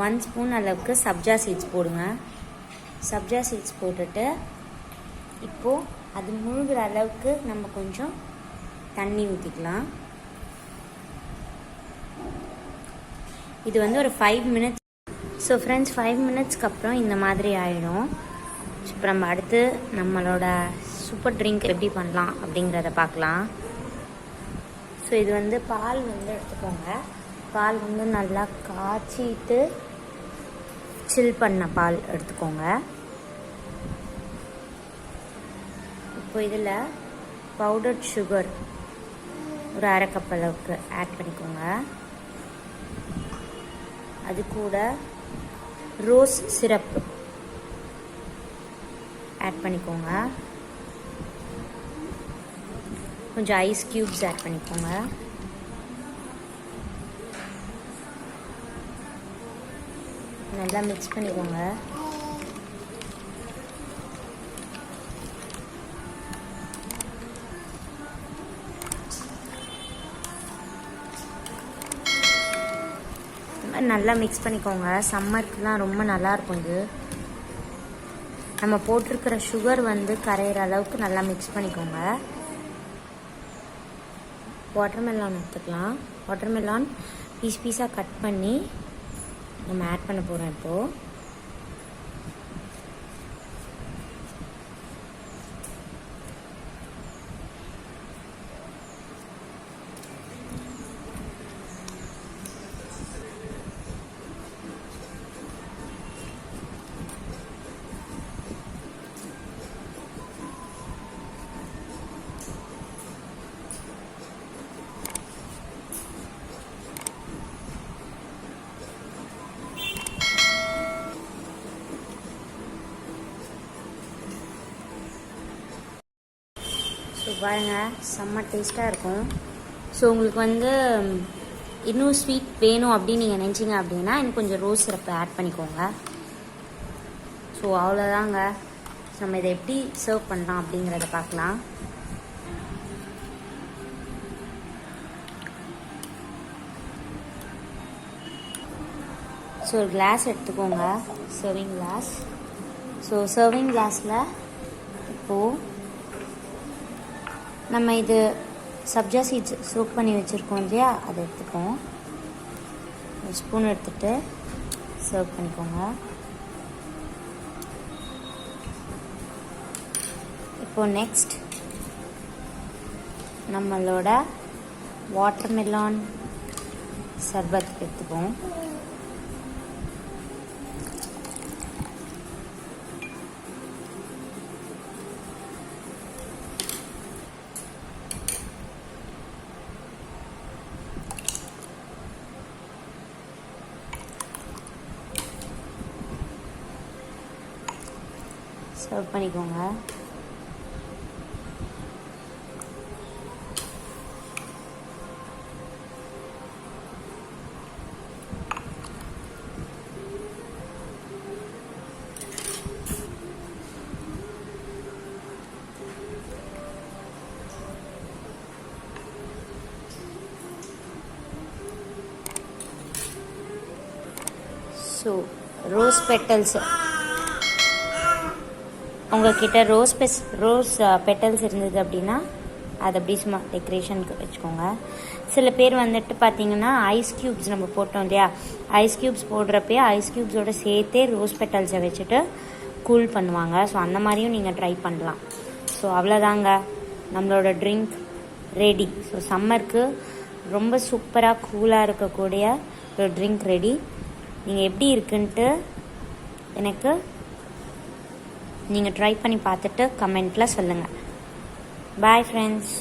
1 spoon அளவுக்கு sabja seeds போடுங்க. Sabja seeds போட்டுட்டு இப்போது அது முழுகிற அளவுக்கு நம்ம கொஞ்சம் தண்ணி ஊற்றிக்கலாம். இது வந்து ஒரு 5 மினிட்ஸ். ஸோ ஃப்ரெண்ட்ஸ், 5 மினிட்ஸ்க்கு அப்புறம் இந்த மாதிரி ஆகிடும். இப்போ நம்ம அடுத்து நம்மளோட சூப்பர் ட்ரிங்க் எப்படி பண்ணலாம் அப்படிங்கிறத பார்க்கலாம். ஸோ இது வந்து பால் வந்து எடுத்துக்கோங்க. பால் வந்து நல்லா காய்ச்சிட்டு சில் பண்ண பால் எடுத்துக்கோங்க. இப்போ இதில் பவுடர்ட் சுகர் ஒரு 1/2 கப் அளவுக்கு ஆட் பண்ணிக்கோங்க. அது கூட ரோஸ் சிரப் ஆட் பண்ணிக்கோங்க. கொஞ்சம் ஐஸ் க்யூப்ஸ் ஆட் பண்ணிக்கோங்க. நல்லா மிக்ஸ் பண்ணிக்கோங்க. நல்லா மிக்ஸ் பண்ணிக்கோங்க. சம்மருக்குலாம் ரொம்ப நல்லாயிருக்கும். இது நம்ம போட்டிருக்கிற சுகர் வந்து கரையிற அளவுக்கு நல்லா மிக்ஸ் பண்ணிக்கோங்க. வாட்டர்மெலான் எடுத்துக்கலாம். வாட்டர்மெலான் பீஸாக கட் பண்ணி நம்ம ஆட் பண்ண போகிறோம். இப்போது பாருங்கள், செம்ம டேஸ்ட்டாக இருக்கும். ஸோ உங்களுக்கு வந்து இன்னும் ஸ்வீட் வேணும் அப்படின்னு நீங்கள் நினச்சிங்க அப்படின்னா இன்னும் கொஞ்சம் ரோஸ் சிரப்பை ஆட் பண்ணிக்கோங்க. ஸோ அவ்வளோதாங்க. நம்ம இதை எப்படி சர்வ் பண்ணலாம் அப்படிங்கிறத பார்க்கலாம். ஸோ ஒரு கிளாஸ் எடுத்துக்கோங்க, சர்விங் கிளாஸ். ஸோ சர்விங் கிளாஸில் இப்போது நம்ம இது சப்ஜா சீட்ஸ் சோக் பண்ணி வச்சுருக்கோம் இல்லையா, அதை எடுத்துப்போம். ஒரு ஸ்பூன் எடுத்துகிட்டு சர்வ் பண்ணிக்கோங்க. இப்போது நெக்ஸ்ட் நம்மளோட வாட்டர்மெலான் சர்பத் எடுத்துப்போம். சர்வ் பண்ணிக்கோங்க. ஸோ ரோஸ் பெட்டல்ஸ், உங்கள்கிட்ட ரோஸ் பெட்டல்ஸ் இருந்தது அப்படின்னா அதை அப்படி சும்மா டெக்கரேஷனுக்கு வச்சுக்கோங்க. சில பேர் வந்துட்டு பார்த்தீங்கன்னா ஐஸ் க்யூப்ஸ் நம்ம போட்டோம் இல்லையா, ஐஸ் க்யூப்ஸ் போடுறப்பே ஐஸ் க்யூப்ஸோடு சேர்த்தே ரோஸ் பெட்டல்ஸை வச்சுட்டு கூல் பண்ணுவாங்க. ஸோ அந்த மாதிரியும் நீங்கள் ட்ரை பண்ணலாம். ஸோ அவ்வளோதாங்க, நம்மளோட ட்ரிங்க் ரெடி. ஸோ சம்மருக்கு ரொம்ப சூப்பராக கூலாக இருக்கக்கூடிய ஒரு ட்ரிங்க் ரெடி. நீங்கள் எப்படி இருக்குன்ட்டு எனக்கு நீங்கள் ட்ரை பண்ணி பார்த்துட்டு கமெண்ட்டில் சொல்லுங்கள். Bye friends.